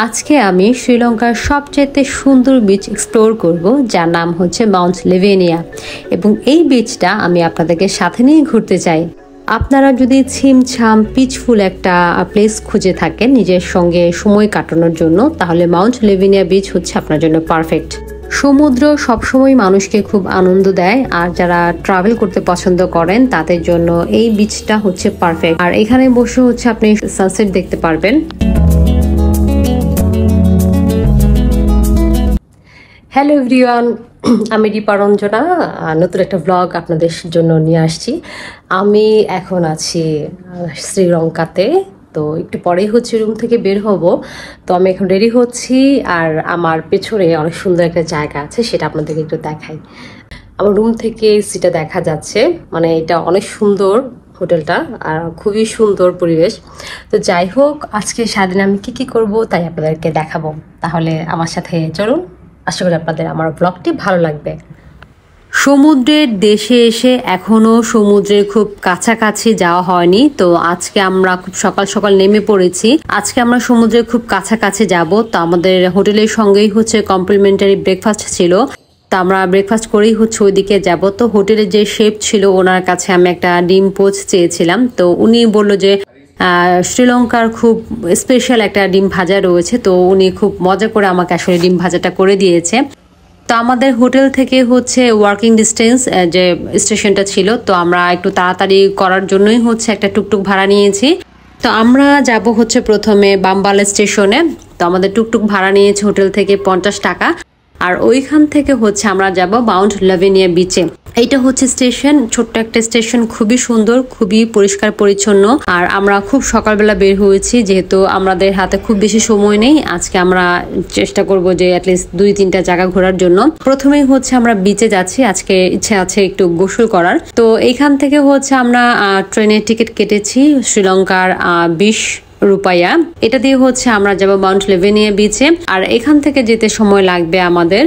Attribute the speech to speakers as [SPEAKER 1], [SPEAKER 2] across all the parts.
[SPEAKER 1] আজকে আমি শ্রীলঙ্কার সবচেয়ে সুন্দর বিচ এক্সপ্লোর করব, যার নাম হচ্ছে মাউন্ট লেভেনিয়া। এবং এই বিচটা আমি আপনাদেরকে সাথে নিয়ে ঘুরতে চাই। আপনারা যদি ছিমছাম পিচফুল একটা প্লেস খুঁজে থাকেন নিজের সঙ্গে সময় কাটানোর জন্য, তাহলে মাউন্ট লেভেনিয়া বিচ হচ্ছে আপনার জন্য পারফেক্ট। সমুদ্র সবসময় মানুষকে খুব আনন্দ দেয়, আর যারা ট্রাভেল করতে পছন্দ করেন তাদের জন্য এই বিচটা হচ্ছে পারফেক্ট। আর এখানে বসে হচ্ছে আপনি সানসেট দেখতে পারবেন। হ্যালো এভরিওয়ান, আমি দীপা রঞ্জনা নতুন একটা ব্লগ আপনাদের জন্য নিয়ে আসছি। আমি এখন আছি শ্রীলঙ্কাতে, তো একটু পরেই হচ্ছে রুম থেকে বের হব। তো আমি এখন রেডি হচ্ছি, আর আমার পেছনে অনেক সুন্দর একটা জায়গা আছে, সেটা আপনাদেরকে একটু দেখাই। আমার রুম থেকে সেটা দেখা যাচ্ছে, মানে এটা অনেক সুন্দর হোটেলটা, আর খুবই সুন্দর পরিবেশ। তো যাই হোক, আজকে সারাদিন আমি কি করব তাই আপনাদেরকে দেখাবো। তাহলে আমার সাথে চলুন, আশা করি আপনাদের আমার ব্লগটি ভালো লাগবে। সমুদ্রের দেশে এসে এখনো সমুদ্রের খুব কাছাকাছি যাওয়া হয়নি, তো আজকে আমরা খুব সকাল সকাল নেমে পড়েছি। আজকে আমরা সমুদ্রের খুব কাছাকাছি যাব, তো আমাদের হোটেলের সঙ্গেই হচ্ছে কমপ্লিমেন্টারি ব্রেকফাস্ট ছিল, তো আমরা ব্রেকফাস্ট করেই হচ্ছে ওইদিকে যাব। তো হোটেলের যে শেফ ছিল ওনার কাছে আমি একটা ডিম পোচ চেয়েছিলাম, তো উনি বললো যে শ্রীলঙ্কার খুব স্পেশাল একটা ডিম ভাজা রয়েছে, তো উনি খুব মজা করে আমাকে আসলে ডিম ভাজাটা করে দিয়েছে। তো আমাদের হোটেল থেকে হচ্ছে ওয়াকিং ডিস্টেন্স যে স্টেশনটা ছিল, তো আমরা একটু তাড়াতাড়ি করার জন্যই হচ্ছে একটা টুকটুক ভাড়া নিয়েছি। তো আমরা যাব হচ্ছে প্রথমে বাম্বালা স্টেশনে, তো আমাদের টুকটুক ভাড়া নিয়েছে হোটেল থেকে 50 টাকা। আর ওইখান থেকে হচ্ছে আমরা যাব মাউন্ট লেভেনিয়া বিচে। এইটা হচ্ছে স্টেশন, ছোট্ট একটা স্টেশন, খুবই সুন্দর, খুবই পরিষ্কার পরিচ্ছন্ন। আর আমরা খুব সকালবেলা বের হয়েছি, যেহেতু আমাদের হাতে খুব বেশি সময় নেই। আজকে আমরা চেষ্টা করব যে অ্যাটলিস্ট 2-3টা জায়গা ঘোরার জন্য। প্রথমেই হচ্ছে আমরা বিচে যাচ্ছি, আজকে ইচ্ছে আছে একটু গোসল করার। তো এইখান থেকে হচ্ছে আমরা ট্রেনের টিকিট কেটেছি শ্রীলঙ্কার 20 রুপাইয়া। এটা দিয়ে হচ্ছে আমরা যাব মাউন্ট লেভেনিয়া বিচে। আর এখান থেকে যেতে সময় লাগবে আমাদের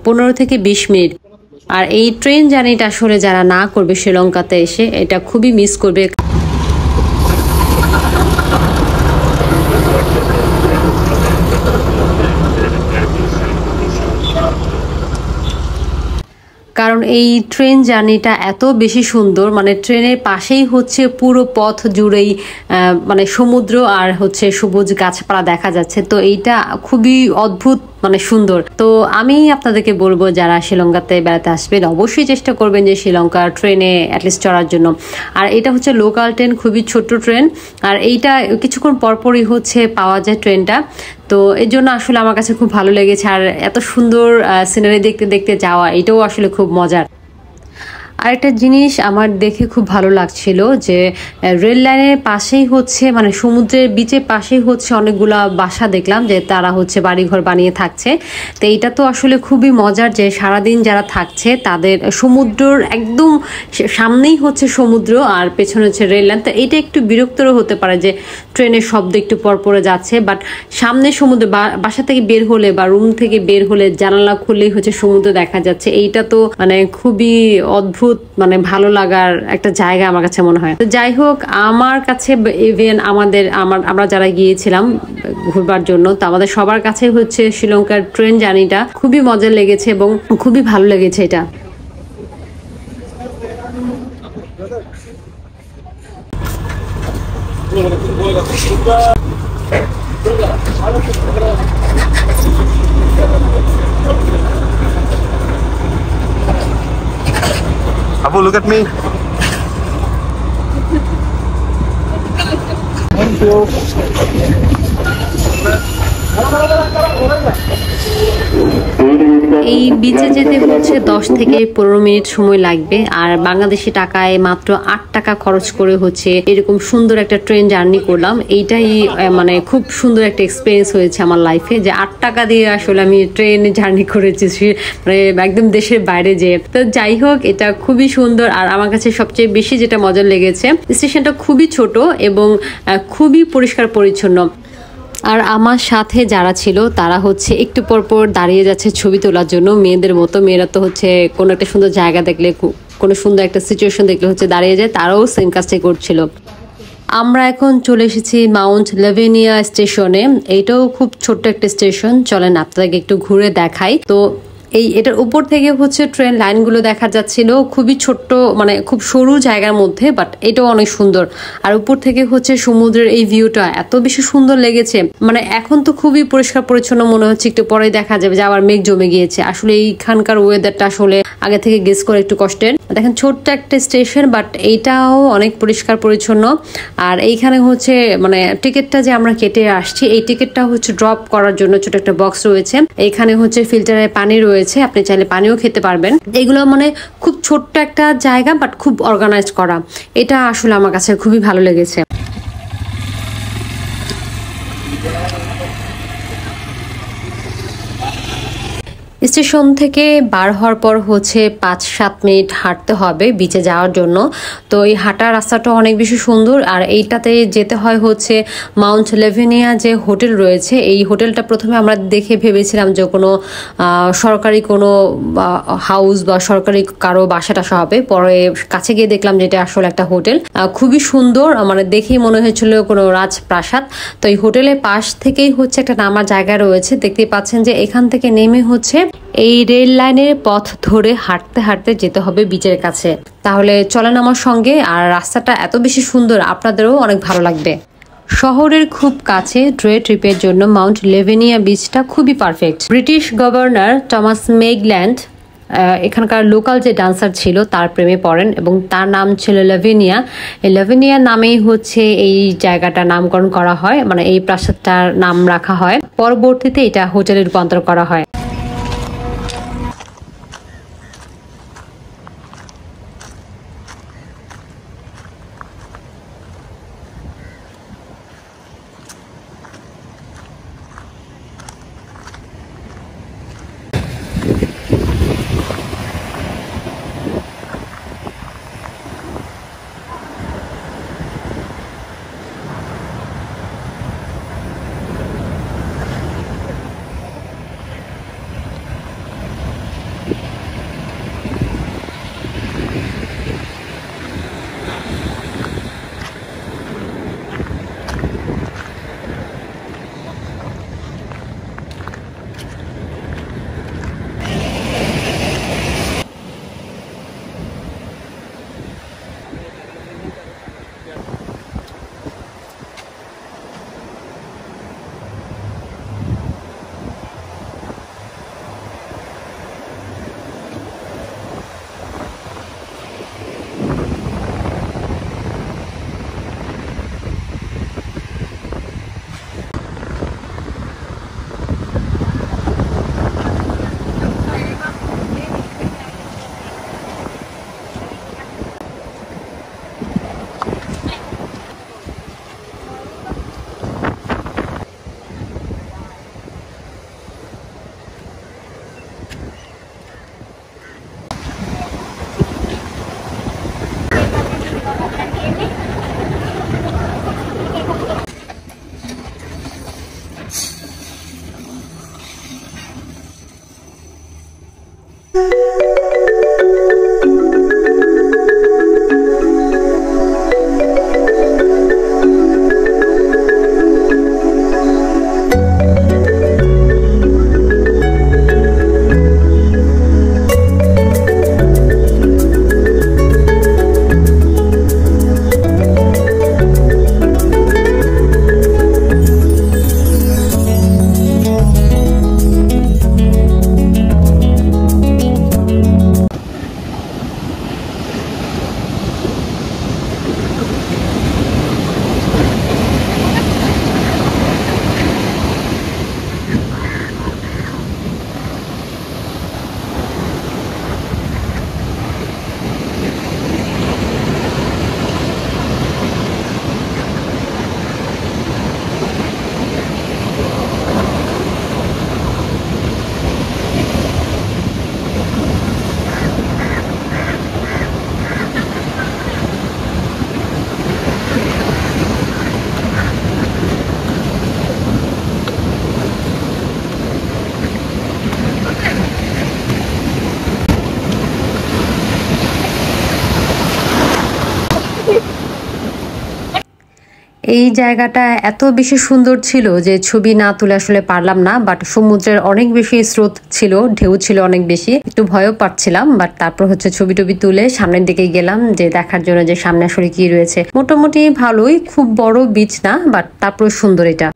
[SPEAKER 1] 15 থেকে 20 মিনিট। আর এই ট্রেন জার্নিটা আসলে যারা না করবে শ্রীলঙ্কাতে এসে, এটা খুবই মিস করবে। কারণ এই ট্রেন জার্নিটা এত বেশি সুন্দর, মানে ট্রেনের পাশেই হচ্ছে পুরো পথ জুড়েই মানে সমুদ্র আর হচ্ছে সবুজ গাছপালা দেখা যাচ্ছে। তো এইটা খুবই অদ্ভুত, মানে সুন্দর। তো আমি আপনাদেরকে বলবো যারা শ্রীলঙ্কাতে বেড়াতে আসবেন অবশ্যই চেষ্টা করবেন যে শ্রীলঙ্কার ট্রেনে অ্যাটলিস্ট চড়ার জন্য। আর এটা হচ্ছে লোকাল ট্রেন, খুবই ছোট্ট ট্রেন, আর এইটা কিছুক্ষণ পরপরই হচ্ছে পাওয়া যায় ট্রেনটা। তো এর জন্য আসলে আমার কাছে খুব ভালো লেগেছে। আর এত সুন্দর সিনারি দেখতে দেখতে যাওয়া, এটাও আসলে খুব মজার। আরেকটা জিনিস আমার দেখে খুব ভালো লাগছিল যে রেল লাইনের পাশেই হচ্ছে, মানে সমুদ্রের বিচের পাশেই হচ্ছে অনেকগুলা বাসা দেখলাম যে তারা হচ্ছে বাড়িঘর বানিয়ে থাকছে। তো এইটা তো আসলে খুবই মজার যে সারাদিন যারা থাকছে তাদের সমুদ্রের একদম সামনেই হচ্ছে সমুদ্র, আর পেছনে হচ্ছে রেল লাইন। তো এইটা একটু বিরক্তর হতে পারে যে ট্রেনের শব্দ একটু পরপরে যাচ্ছে, বাট সামনে সমুদ্র, বাসা থেকে বের হলে বা রুম থেকে বের হলে জানালা খুললেই হচ্ছে সমুদ্র দেখা যাচ্ছে। এইটা তো মানে খুবই অদ্ভুত, মানে ভালো লাগার একটা জায়গা আমার কাছে মনে হয়। তো যাই হোক, আমার কাছে ইভেন আমরা যারা গিয়েছিলাম ঘুরবার জন্য, তো আমাদের সবার কাছে হচ্ছে শ্রীলঙ্কার ট্রেন জার্নিটা খুবই মজার লেগেছে এবং খুবই ভালো লেগেছে এটা।
[SPEAKER 2] Abu, look at me. Thank you.
[SPEAKER 1] এই বিচে যেতে হচ্ছে 10 থেকে 15 মিনিট সময় লাগবে। আর বাংলাদেশি টাকায় মাত্র 8 টাকা খরচ করে হচ্ছে এরকম সুন্দর একটা ট্রেন জার্নি করলাম। এইটাই মানে খুব সুন্দর একটা এক্সপিরিয়েন্স হয়েছে আমার লাইফে, যে 8 টাকা দিয়ে আসলে আমি ট্রেন জার্নি করেছি, মানে একদম দেশের বাইরে যেয়ে। তো যাই হোক, এটা খুবই সুন্দর। আর আমার কাছে সবচেয়ে বেশি যেটা মজার লেগেছে, স্টেশনটা খুবই ছোট এবং খুবই পরিষ্কার পরিচ্ছন্ন। আর আমার সাথে যারা ছিল তারা হচ্ছে একটু পর পর দাঁড়িয়ে যাচ্ছে ছবি তোলার জন্য, মেয়েদের মতো। মেয়েরা তো হচ্ছে কোনো একটা সুন্দর জায়গা দেখলে, কোনো সুন্দর একটা সিচুয়েশন দেখলে হচ্ছে দাঁড়িয়ে যায়, তারাও সেম কাজটাই করছিল। আমরা এখন চলে এসেছি মাউন্ট লেভেনিয়া স্টেশনে। এইটাও খুব ছোট্ট একটা স্টেশন, চলেন আপনাদেরকে একটু ঘুরে দেখাই। তো এটার উপর থেকে হচ্ছে ট্রেন লাইনগুলো দেখা যাচ্ছিল, খুবই ছোট্ট মানে খুব সরু জায়গার মধ্যে, বাট এটাও অনেক সুন্দর। আর উপর থেকে হচ্ছে সমুদ্রের এই ভিউটা এত বেশি সুন্দর লেগেছে। মানে এখন তো খুবই পরিষ্কার পরিচ্ছন্ন মনে হচ্ছে, একটু পরে দেখা যাবে যে আবার মেঘ জমে গিয়েছে। আসলে এইখানকার ওয়েদারটা আসলে আগে থেকে গেস করে একটু কষ্টের। দেখেন ছোট্ট একটা স্টেশন, বাট এইটাও অনেক পরিষ্কার পরিচ্ছন্ন। আর এইখানে হচ্ছে মানে টিকিটটা যে আমরা কেটে আসছি, এই টিকিটটা হচ্ছে ড্রপ করার জন্য ছোট একটা বক্স রয়েছে। এইখানে হচ্ছে ফিল্টারের পানি রয়েছে, আপনি চাইলে পানিও খেতে পারবেন। এগুলো মানে খুব ছোট্ট একটা জায়গা, বাট খুব অর্গানাইজ করা। এটা আসলে আমার কাছে খুবই ভালো লেগেছে। স্টেশন থেকে বার হওয়ার পর হচ্ছে 5-7 মিনিট হাঁটতে হবে বিচে যাওয়ার জন্য। তো এই হাঁটার রাস্তাটা অনেক বেশি সুন্দর। আর এইটাতে যেতে হয় হচ্ছে মাউন্ট লেভেনিয়া যে হোটেল রয়েছে, এই হোটেলটা প্রথমে আমরা দেখে ভেবেছিলাম যে কোনো সরকারি কোনো হাউস বা সরকারি কারো বাসা টাসা হবে। পরে কাছে গিয়ে দেখলাম যে এটা আসলে একটা হোটেল, খুবই সুন্দর। মানে দেখেই মনে হয়েছিল কোনো রাজপ্রাসাদ। তো এই হোটেলের পাশ থেকেই হচ্ছে একটা নামার জায়গা রয়েছে, দেখতেই পাচ্ছেন যে এখান থেকে নেমে হচ্ছে এই রেল লাইনের পথ ধরে হাঁটতে হাঁটতে যেতে হবে বিচের কাছে। তাহলে চলেন আমার সঙ্গে। আর রাস্তাটা এত বেশি সুন্দর, আপনাদেরও অনেক ভালো লাগবে। শহরের খুব কাছে ডে ট্রিপের জন্য মাউন্ট লেভেনিয়া বিচটা খুবই পারফেক্ট। ব্রিটিশ গভর্নর টমাস মেগল্যান্ড এখানকার লোকাল যে ডান্সার ছিল তার প্রেমে পড়েন এবং তার নাম ছিল লেভেনিয়া। এই লেভেনিয়া নামেই হচ্ছে এই জায়গাটার নামকরণ করা হয়, মানে এই প্রাসাদটার নাম রাখা হয়। পরবর্তীতে এটা হোটেলে রূপান্তর করা হয়। এই জায়গাটা এত বেশি সুন্দর ছিল যে ছবি না তুলে আসলে পারলাম না, বাট সমুদ্রের অনেক বেশি স্রোত ছিল, ঢেউ ছিল অনেক বেশি, একটু ভয়ও পাচ্ছিলাম। বাট তারপর হচ্ছে ছবি টবি তুলে সামনের দিকে গেলাম যে দেখার জন্য যে সামনে আসলে কি রয়েছে। মোটামুটি ভালোই, খুব বড় বিচ না, বাট তারপর সুন্দর এটা।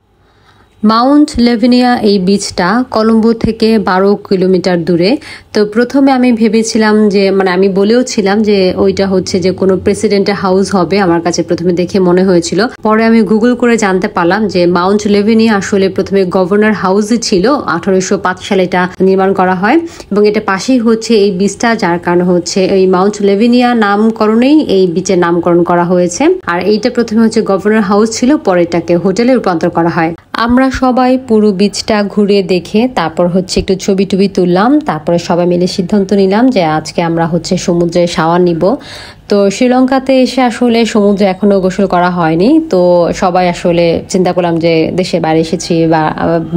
[SPEAKER 1] মাউন্ট লেভিনিয়া এই বিচটা কলম্বো থেকে 12 কিলোমিটার দূরে। তো প্রথমে আমি ভেবেছিলাম যে আমি বলেও ছিলাম যে ওইটা হচ্ছে যে কোনো প্রেসিডেন্টের হাউস হবে, আমার কাছে প্রথমে দেখে মনে হয়েছিল। পরে আমি গুগল করে জানতে পারলাম যে মাউন্ট লেভিনিয়া আসলে প্রথমে গভর্নর হাউসই ছিল, 1805 সালে এটা নির্মাণ করা হয় এবং এটা পাশেই হচ্ছে এই বিচটা, যার কারণে হচ্ছে এই মাউন্ট লেভিনিয়া নামকরণেই এই বিচের নামকরণ করা হয়েছে। আর এইটা প্রথমে হচ্ছে গভর্নর হাউস ছিল, পরে এটাকে হোটেলে রূপান্তর করা হয়। আমরা সবাই পুরো বিচটা ঘুরে দেখে তারপর হচ্ছে একটু ছবি টবি তুললাম, তারপরে সবাই মিলে সিদ্ধান্ত নিলাম যে আজকে আমরা হচ্ছে সমুদ্রে শাওয়ার নিব। তো শ্রীলঙ্কাতে এসে আসলে সমুদ্রে এখনো গোসল করা হয়নি, তো সবাই আসলে চিন্তা করলাম যে দেশের বাইরে এসেছি বা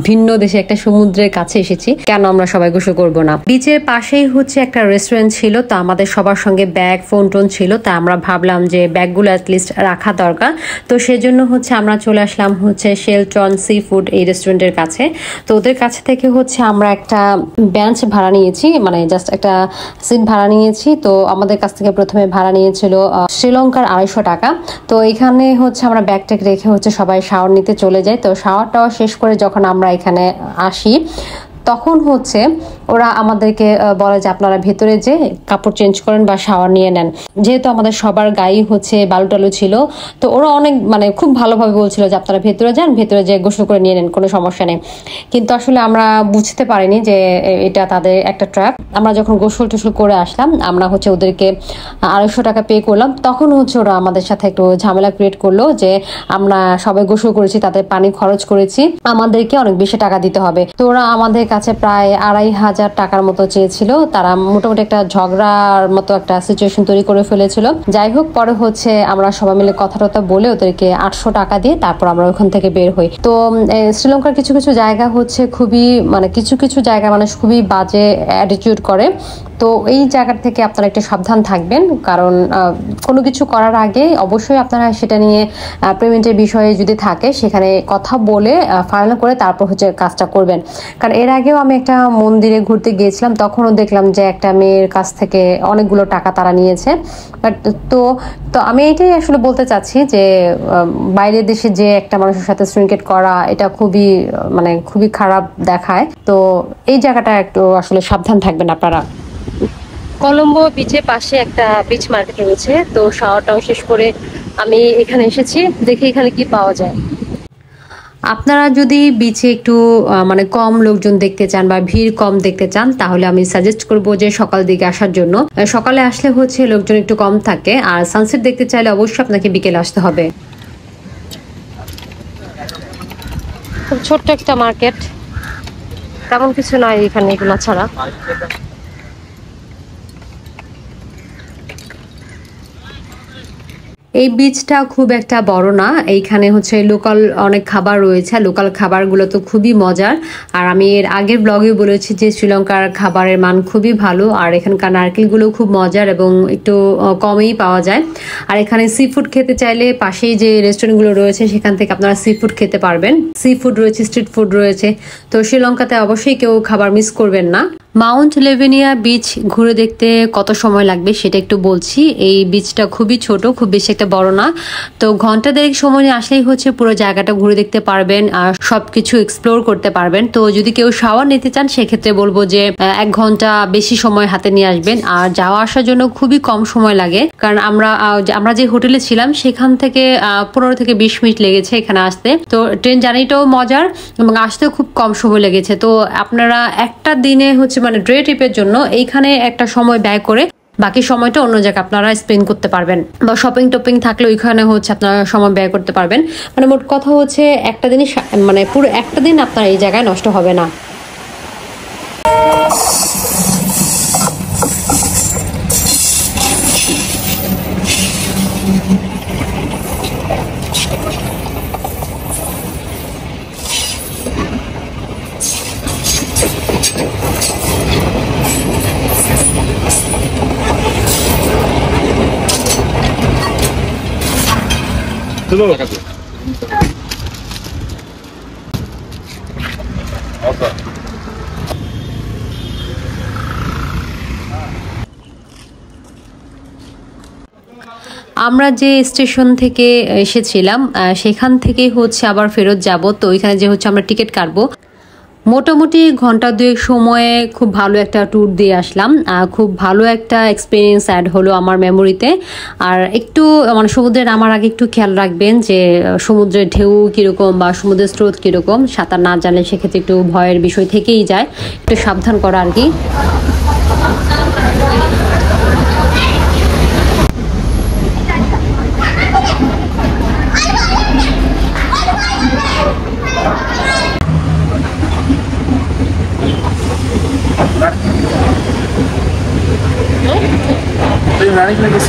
[SPEAKER 1] ভিন্ন দেশে একটা সমুদ্রের কাছে এসেছি, কেন আমরা সবাই গোসল করব না। বিচের পাশেই হচ্ছে একটা রেস্টুরেন্ট ছিল, তো আমাদের সবার সঙ্গে ব্যাগ ফোন টোন ছিল, তা আমরা ভাবলাম যে ব্যাগগুলো অ্যাটলিস্ট রাখা দরকার। তো সেজন্য হচ্ছে আমরা চলে আসলাম হচ্ছে শেলটন সি ফুড এই রেস্টুরেন্টের কাছে। তো ওদের কাছে থেকে হচ্ছে আমরা একটা বেঞ্চ ভাড়া নিয়েছি, জাস্ট একটা সিট ভাড়া নিয়েছি। তো আমাদের কাছ থেকে প্রথমে ভাড়া নিয়েছিল শ্রীলঙ্কার 250 টাকা। তো এখানে হচ্ছে আমরা ব্যাগ ট্যাগ রেখে হচ্ছে সবাই শাওয়ার নিতে চলে যাই। তো শাওয়ারটাও শেষ করে যখন আমরা এখানে আসি তখন হচ্ছে ওরা আমাদেরকে বলে যে আপনারা ভেতরে যে কাপড় চেঞ্জ করেন বা শাওয়ার নিয়ে নেন। যেহেতু আমাদের সবার গায়ে হচ্ছে বালু টালু ছিল, তো ওরা অনেক খুব ভালোভাবে বলছিল যে আপনারা ভেতরে যান, ভেতরে যে গোসল করে নিয়ে নেন, কোনো সমস্যা নেই। কিন্তু আসলে আমরা বুঝতে পারিনি যে এটা তাদের একটা ট্র্যাপ। আমরা যখন গোসল টোসল করে আসলাম, আমরা হচ্ছে ওদেরকে 250 টাকা পে করলাম। তখন হচ্ছে ওরা আমাদের সাথে একটু ঝামেলা ক্রিয়েট করলো যে আমরা সবাই গোসল করেছি, তাদের পানি খরচ করেছি, আমাদেরকে অনেক বেশি টাকা দিতে হবে। তো ওরা আমাদের কাছে প্রায় 2500 টাকার মতো চেয়েছিল। তারা মোটামুটি একটা ঝগড়ার মতো একটা সিচুয়েশন তৈরি করে ফেলেছিল। যাই হোক, পরে হচ্ছে আমরা সবাই মিলে কথা টথা বলে ওদেরকে 800 টাকা দিয়ে তারপর আমরা ওখান থেকে বের হই। তো শ্রীলঙ্কার কিছু কিছু জায়গা হচ্ছে খুবই কিছু কিছু জায়গা মানুষ খুবই বাজে অ্যাটিটিউড করে। তো এই জায়গা থেকে আপনারা একটু সাবধান থাকবেন, কারণ কোনো কিছু করার আগে অবশ্যই আপনারা সেটা নিয়ে পেমেন্টের বিষয়ে যদি থাকে সেখানে কথা বলে ফাইনাল করে তারপর হচ্ছে কাজটা করবেন। কারণ এর আগেও আমি একটা মন্দিরে ঘুরতে গিয়েছিলাম, তখনও দেখলাম যে একটা মেয়ের কাছ থেকে অনেকগুলো টাকা তারা নিয়েছে। বাট তো আমি এটাই আসলে বলতে চাচ্ছি যে বাইরের দেশে যে একটা মানুষের সাথে সিনক্রেট করা এটা খুবই খুবই খারাপ দেখায়। তো এই জায়গাটা একটু আসলে সাবধান থাকবেন আপনারা। কলম্বো বিচের পাশে একটা বিচ মার্কেট রয়েছে, তো শাওয়ারটাও শেষ করে আমি এখানে এসেছি, দেখি এখানে কি পাওয়া যায়। আপনারা যদি বিচে একটু কম লোকজন দেখতে চান বা ভিড় কম দেখতে চান, তাহলে আমি সাজেস্ট করব যে সকাল দিকে আসার জন্য। সকালে আসলে হচ্ছে লোকজন একটু কম থাকে, আর সানসেট দেখতে চাইলে অবশ্যই আপনাকে বিকেলে আসতে হবে। খুব ছোট্ট একটা মার্কেট, তেমন কিছু নাই এখানে এগুলো ছাড়া। এই বিচটা খুব একটা বড় না, এইখানে হচ্ছে লোকাল অনেক খাবার রয়েছে, লোকাল খাবারগুলো তো খুবই মজার। আর আমি এর আগের ব্লগে বলেছি যে শ্রীলঙ্কার খাবারের মান খুবই ভালো, আর এখানকার নারকেলগুলো খুব মজার এবং একটু কমেই পাওয়া যায়। আর এখানে সি ফুড খেতে চাইলে পাশেই যে রেস্টুরেন্টগুলো রয়েছে সেখান থেকে আপনারা সি ফুড খেতে পারবেন। সি ফুড রয়েছে, স্ট্রিট ফুড রয়েছে। তো শ্রীলঙ্কাতে অবশ্যই কেউ খাবার মিস করবেন না। মাউন্ট লেভিনিয়া বিচ ঘুরে দেখতে কত সময় লাগবে সেটা একটু বলছি। এই বিচটা খুবই ছোট, খুব বেশি একটা বড় না। তো ঘন্টা দেড়েক সময় আসলেই হচ্ছে পুরো জায়গাটা ঘুরে দেখতে পারবেন আর সবকিছু এক্সপ্লোর করতে পারবেন। তো যদি কেউ শাওয়ার নিতে চান সেক্ষেত্রে বলবো যে 1 ঘন্টা বেশি সময় হাতে নিয়ে আসবেন। আর যাওয়া আসার জন্য খুবই কম সময় লাগে, কারণ আমরা যে হোটেলে ছিলাম সেখান থেকে 15 থেকে 20 মিনিট লেগেছে এখানে আসতে। তো ট্রেন জার্নিটাও মজার এবং আসতেও খুব কম সময় লেগেছে। তো আপনারা একটা দিনে হচ্ছে ডে ট্রিপের জন্য এইখানে একটা সময় ব্যয় করে বাকি সময়টা অন্য জায়গায় আপনারা স্পেন্ড করতে পারবেন, বা শপিং টপিং থাকলে ওইখানে হচ্ছে আপনারা সময় ব্যয় করতে পারবেন। মোট কথা হচ্ছে একটা দিনই পুরো একটা দিন আপনার এই জায়গায় নষ্ট হবে না।
[SPEAKER 2] Hello.
[SPEAKER 1] আমরা যে স্টেশন থেকে এসেছিলাম সেখান থেকে হচ্ছে আবার ফেরত যাব, তো ওইখানে যে হচ্ছে আমরা টিকিট কাটবো। মোটামুটি ঘন্টা দুয়েক সময়ে খুব ভালো একটা ট্যুর দিয়ে আসলাম। খুব ভালো একটা এক্সপিরিয়েন্স অ্যাড হলো আমার মেমোরিতে। আর একটু মানে সমুদ্রে নামার আগে একটু খেয়াল রাখবেন যে সমুদ্রের ঢেউ কীরকম বা সমুদ্রের স্রোত কীরকম, সাঁতার না জানলে সেক্ষেত্রে একটু ভয়ের বিষয় থেকেই যায়, একটু সাবধান করা আর কি।
[SPEAKER 2] Estoy running like this.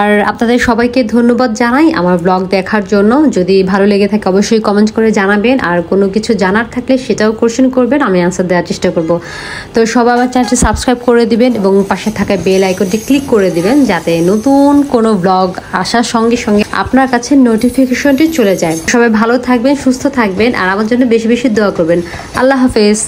[SPEAKER 1] আর আপনাদের সবাইকে ধন্যবাদ জানাই আমার ব্লগ দেখার জন্য। যদি ভালো লেগে থাকে অবশ্যই কমেন্ট করে জানাবেন, আর কোনো কিছু জানার থাকলে সেটাও কোশ্চেন করবেন, আমি আনসার দেওয়ার চেষ্টা করব। তো সবাই আমার চ্যানেলটি সাবস্ক্রাইব করে দিবেন এবং পাশে থাকা বেল আইকনটি ক্লিক করে দিবেন, যাতে নতুন কোনো ব্লগ আসার সঙ্গে সঙ্গে আপনার কাছে নোটিফিকেশনটি চলে যায়। সবাই ভালো থাকবেন, সুস্থ থাকবেন, আর আমার জন্য বেশি বেশি দোয়া করবেন। আল্লাহ হাফেজ।